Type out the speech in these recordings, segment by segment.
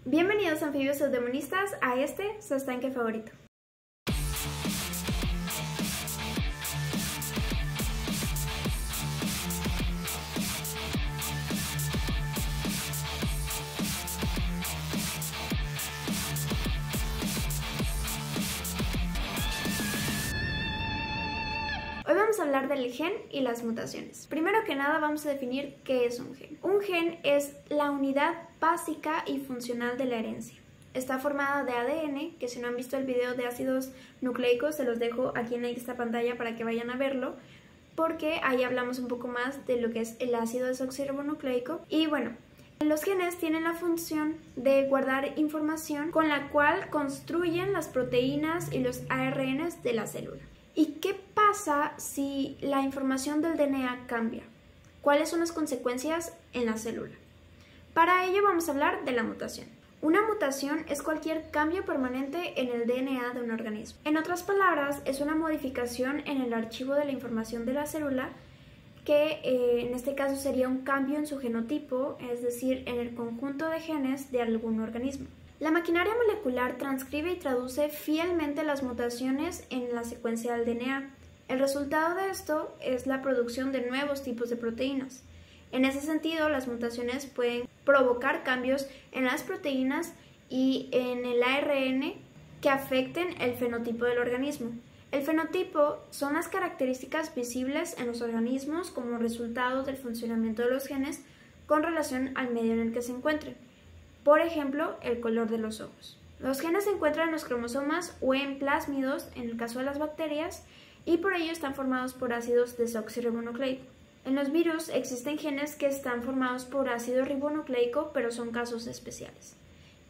Bienvenidos anfibios pseudemonistas a su estanque favorito. Hoy vamos a hablar del gen y las mutaciones. Primero que nada vamos a definir qué es un gen. Un gen es la unidad básica y funcional de la herencia. Está formada de ADN, que si no han visto el video de ácidos nucleicos, se los dejo aquí en esta pantalla para que vayan a verlo, porque ahí hablamos un poco más de lo que es el ácido desoxirribonucleico. Y bueno, los genes tienen la función de guardar información con la cual construyen las proteínas y los ARNs de la célula. ¿Y qué pasa si la información del DNA cambia? ¿Cuáles son las consecuencias en la célula? Para ello vamos a hablar de la mutación. Una mutación es cualquier cambio permanente en el DNA de un organismo. En otras palabras, es una modificación en el archivo de la información de la célula que en este caso sería un cambio en su genotipo, es decir, en el conjunto de genes de algún organismo. La maquinaria molecular transcribe y traduce fielmente las mutaciones en la secuencia del DNA. El resultado de esto es la producción de nuevos tipos de proteínas. En ese sentido, las mutaciones pueden provocar cambios en las proteínas y en el ARN que afecten el fenotipo del organismo. El fenotipo son las características visibles en los organismos como resultado del funcionamiento de los genes con relación al medio en el que se encuentren. Por ejemplo, el color de los ojos. Los genes se encuentran en los cromosomas o en plásmidos, en el caso de las bacterias, y por ello están formados por ácidos desoxirribonucleico. En los virus existen genes que están formados por ácido ribonucleico, pero son casos especiales.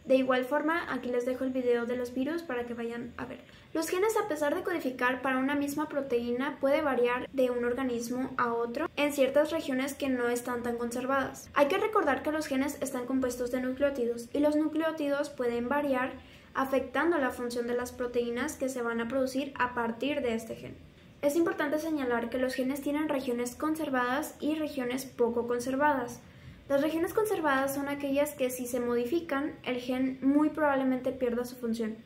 De igual forma, aquí les dejo el video de los virus para que vayan a ver. Los genes, a pesar de codificar para una misma proteína, puede variar de un organismo a otro en ciertas regiones que no están tan conservadas. Hay que recordar que los genes están compuestos de nucleótidos y los nucleótidos pueden variar afectando la función de las proteínas que se van a producir a partir de este gen. Es importante señalar que los genes tienen regiones conservadas y regiones poco conservadas. Las regiones conservadas son aquellas que si se modifican, el gen muy probablemente pierda su función.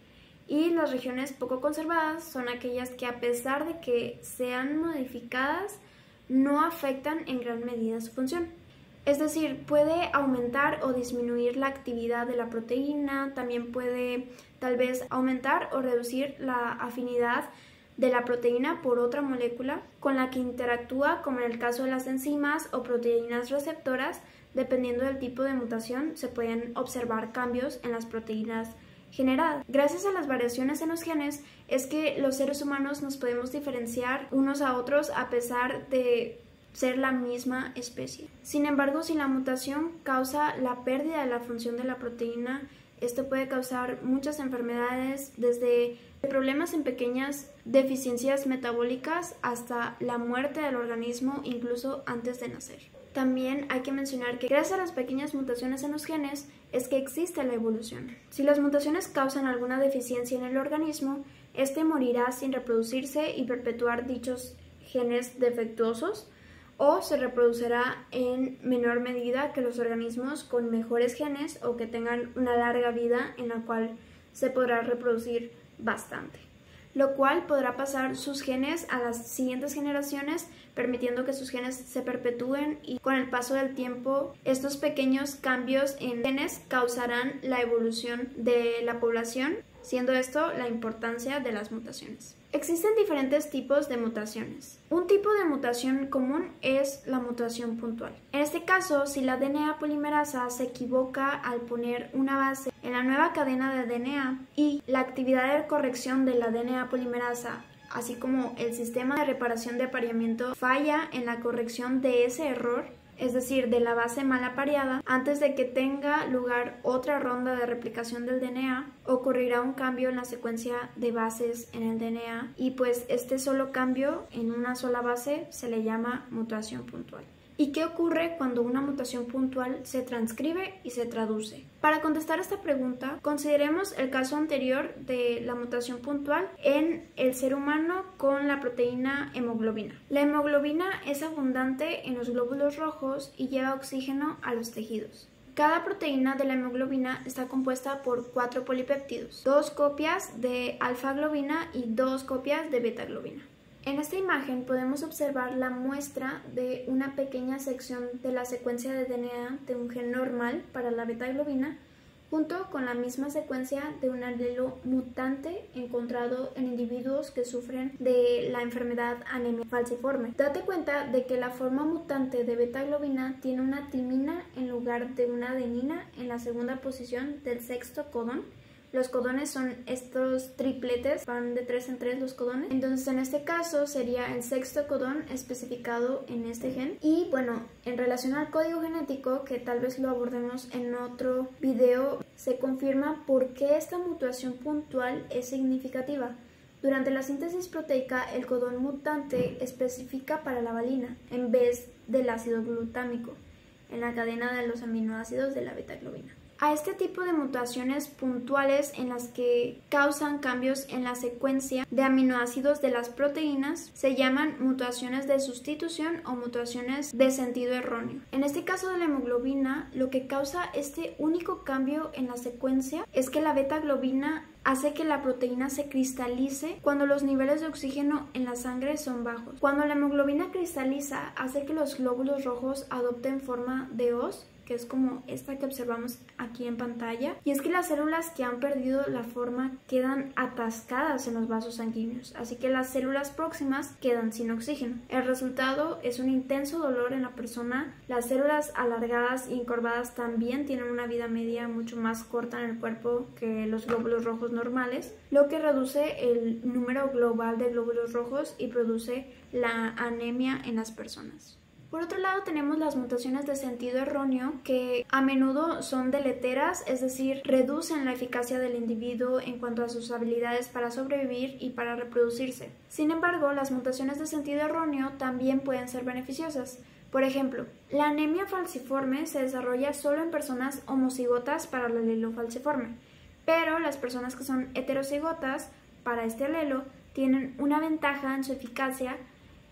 Y las regiones poco conservadas son aquellas que a pesar de que sean modificadas, no afectan en gran medida su función. Es decir, puede aumentar o disminuir la actividad de la proteína, también puede tal vez aumentar o reducir la afinidad de la proteína por otra molécula con la que interactúa, como en el caso de las enzimas o proteínas receptoras. Dependiendo del tipo de mutación, se pueden observar cambios en las proteínas generadas. Gracias a las variaciones en los genes es que los seres humanos nos podemos diferenciar unos a otros a pesar de ser la misma especie. Sin embargo, si la mutación causa la pérdida de la función de la proteína, esto puede causar muchas enfermedades, desde problemas en pequeñas deficiencias metabólicas hasta la muerte del organismo incluso antes de nacer. También hay que mencionar que gracias a las pequeñas mutaciones en los genes es que existe la evolución. Si las mutaciones causan alguna deficiencia en el organismo, este morirá sin reproducirse y perpetuar dichos genes defectuosos, o se reproducirá en menor medida que los organismos con mejores genes o que tengan una larga vida en la cual se podrá reproducir bastante, lo cual podrá pasar sus genes a las siguientes generaciones, permitiendo que sus genes se perpetúen, y con el paso del tiempo estos pequeños cambios en genes causarán la evolución de la población, siendo esto la importancia de las mutaciones. Existen diferentes tipos de mutaciones. Un tipo de mutación común es la mutación puntual. En este caso, si la DNA polimerasa se equivoca al poner una base en la nueva cadena de DNA y la actividad de corrección de la DNA polimerasa, así como el sistema de reparación de apareamiento, falla en la corrección de ese error, es decir, de la base mal apareada, antes de que tenga lugar otra ronda de replicación del DNA, ocurrirá un cambio en la secuencia de bases en el DNA y pues este solo cambio en una sola base se le llama mutación puntual. ¿Y qué ocurre cuando una mutación puntual se transcribe y se traduce? Para contestar esta pregunta, consideremos el caso anterior de la mutación puntual en el ser humano con la proteína hemoglobina. La hemoglobina es abundante en los glóbulos rojos y lleva oxígeno a los tejidos. Cada proteína de la hemoglobina está compuesta por 4 polipéptidos, 2 copias de alfa-globina y 2 copias de beta-globina. En esta imagen podemos observar la muestra de una pequeña sección de la secuencia de DNA de un gen normal para la beta-globina junto con la misma secuencia de un alelo mutante encontrado en individuos que sufren de la enfermedad anemia falciforme. Date cuenta de que la forma mutante de beta-globina tiene una timina en lugar de una adenina en la segunda posición del sexto codón. Los codones son estos tripletes, van de 3 en 3 los codones. Entonces en este caso sería el sexto codón especificado en este gen. Y bueno, en relación al código genético, que tal vez lo abordemos en otro video, se confirma por qué esta mutación puntual es significativa. Durante la síntesis proteica, el codón mutante especifica para la valina en vez del ácido glutámico en la cadena de los aminoácidos de la beta-globina. A este tipo de mutaciones puntuales en las que causan cambios en la secuencia de aminoácidos de las proteínas se llaman mutaciones de sustitución o mutaciones de sentido erróneo. En este caso de la hemoglobina, lo que causa este único cambio en la secuencia es que la beta-globina hace que la proteína se cristalice cuando los niveles de oxígeno en la sangre son bajos. Cuando la hemoglobina cristaliza, hace que los glóbulos rojos adopten forma de hoz, que es como esta que observamos aquí en pantalla, y es que las células que han perdido la forma quedan atascadas en los vasos sanguíneos, así que las células próximas quedan sin oxígeno. El resultado es un intenso dolor en la persona. Las células alargadas y encorvadas también tienen una vida media mucho más corta en el cuerpo que los glóbulos rojos normales, lo que reduce el número global de glóbulos rojos y produce la anemia en las personas. Por otro lado, tenemos las mutaciones de sentido erróneo, que a menudo son deleteras, es decir, reducen la eficacia del individuo en cuanto a sus habilidades para sobrevivir y para reproducirse. Sin embargo, las mutaciones de sentido erróneo también pueden ser beneficiosas. Por ejemplo, la anemia falciforme se desarrolla solo en personas homocigotas para el alelo falciforme, pero las personas que son heterocigotas para este alelo tienen una ventaja en su eficacia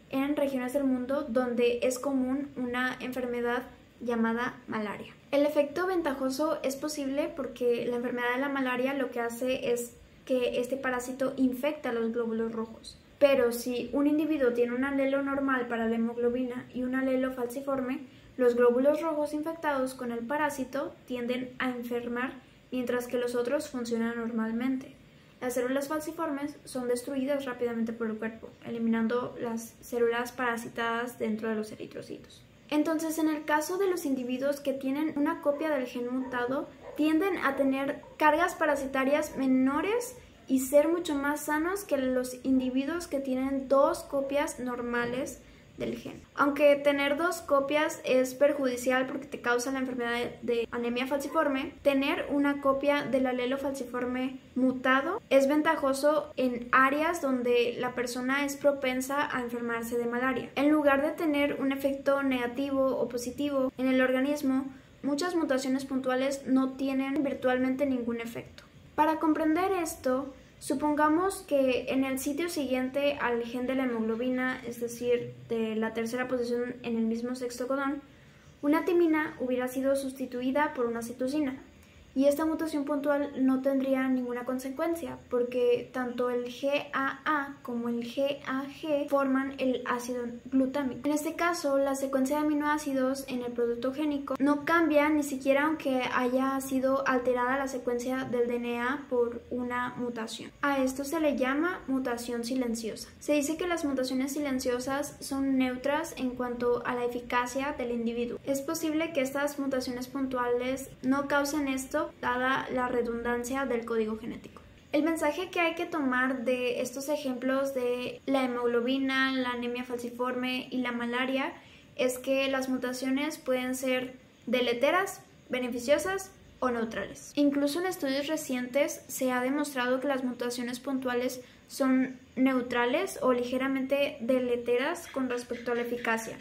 en regiones del mundo donde es común una enfermedad llamada malaria. El efecto ventajoso es posible porque la enfermedad de la malaria lo que hace es que este parásito infecta los glóbulos rojos. Pero si un individuo tiene un alelo normal para la hemoglobina y un alelo falciforme, los glóbulos rojos infectados con el parásito tienden a enfermar mientras que los otros funcionan normalmente. Las células falciformes son destruidas rápidamente por el cuerpo, eliminando las células parasitadas dentro de los eritrocitos. Entonces, en el caso de los individuos que tienen una copia del gen mutado, tienden a tener cargas parasitarias menores y ser mucho más sanos que los individuos que tienen 2 copias normales del gen. Aunque tener 2 copias es perjudicial porque te causa la enfermedad de anemia falciforme, tener una copia del alelo falciforme mutado es ventajoso en áreas donde la persona es propensa a enfermarse de malaria. En lugar de tener un efecto negativo o positivo en el organismo, muchas mutaciones puntuales no tienen virtualmente ningún efecto. Para comprender esto, supongamos que en el sitio siguiente al gen de la hemoglobina, es decir, de la tercera posición en el mismo sexto codón, una timina hubiera sido sustituida por una citosina. Y esta mutación puntual no tendría ninguna consecuencia porque tanto el GAA como el GAG forman el ácido glutámico. En este caso, la secuencia de aminoácidos en el producto génico no cambia ni siquiera aunque haya sido alterada la secuencia del DNA por una mutación. A esto se le llama mutación silenciosa. Se dice que las mutaciones silenciosas son neutras en cuanto a la eficacia del individuo. Es posible que estas mutaciones puntuales no causen esto, dada la redundancia del código genético. El mensaje que hay que tomar de estos ejemplos de la hemoglobina, la anemia falciforme y la malaria es que las mutaciones pueden ser deleteras, beneficiosas o neutrales. Incluso en estudios recientes se ha demostrado que las mutaciones puntuales son neutrales o ligeramente deleteras con respecto a la eficacia.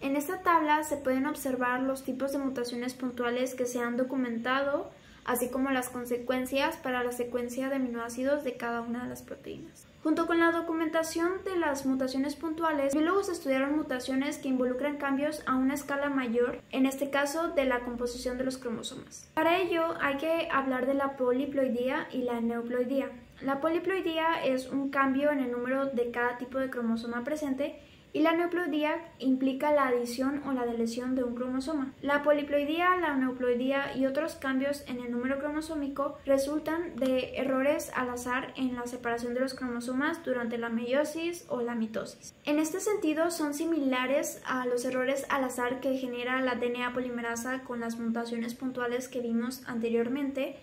En esta tabla se pueden observar los tipos de mutaciones puntuales que se han documentado, así como las consecuencias para la secuencia de aminoácidos de cada una de las proteínas. Junto con la documentación de las mutaciones puntuales, biólogos estudiaron mutaciones que involucran cambios a una escala mayor, en este caso de la composición de los cromosomas. Para ello hay que hablar de la poliploidía y la neuploidía. La poliploidía es un cambio en el número de cada tipo de cromosoma presente y la neuploidía implica la adición o la deleción de un cromosoma. La poliploidía, la neuploidía y otros cambios en el número cromosómico resultan de errores al azar en la separación de los cromosomas durante la meiosis o la mitosis. En este sentido, son similares a los errores al azar que genera la DNA polimerasa con las mutaciones puntuales que vimos anteriormente,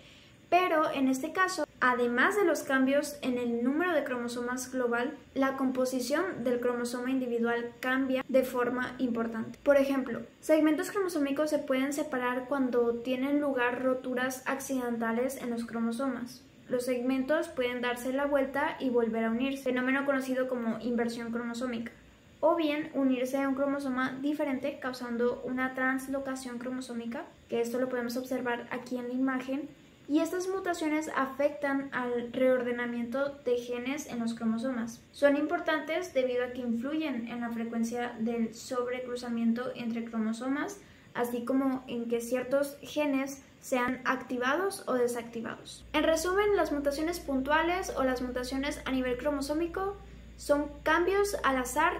pero en este caso, además de los cambios en el número de cromosomas global, la composición del cromosoma individual cambia de forma importante. Por ejemplo, segmentos cromosómicos se pueden separar cuando tienen lugar roturas accidentales en los cromosomas. Los segmentos pueden darse la vuelta y volver a unirse, fenómeno conocido como inversión cromosómica, o bien unirse a un cromosoma diferente causando una translocación cromosómica, que esto lo podemos observar aquí en la imagen. Y estas mutaciones afectan al reordenamiento de genes en los cromosomas. Son importantes debido a que influyen en la frecuencia del sobrecruzamiento entre cromosomas, así como en que ciertos genes sean activados o desactivados. En resumen, las mutaciones puntuales o las mutaciones a nivel cromosómico son cambios al azar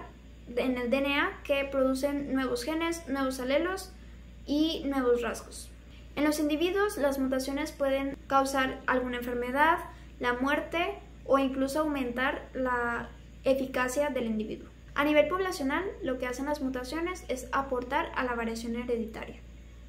en el DNA que producen nuevos genes, nuevos alelos y nuevos rasgos. En los individuos, las mutaciones pueden causar alguna enfermedad, la muerte o incluso aumentar la eficacia del individuo. A nivel poblacional, lo que hacen las mutaciones es aportar a la variación hereditaria.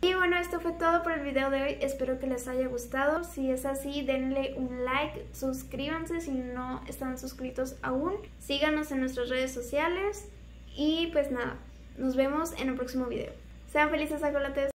Y bueno, esto fue todo por el video de hoy, espero que les haya gustado. Si es así, denle un like, suscríbanse si no están suscritos aún, síganos en nuestras redes sociales y pues nada, nos vemos en el próximo video. Sean felices, ajolotes.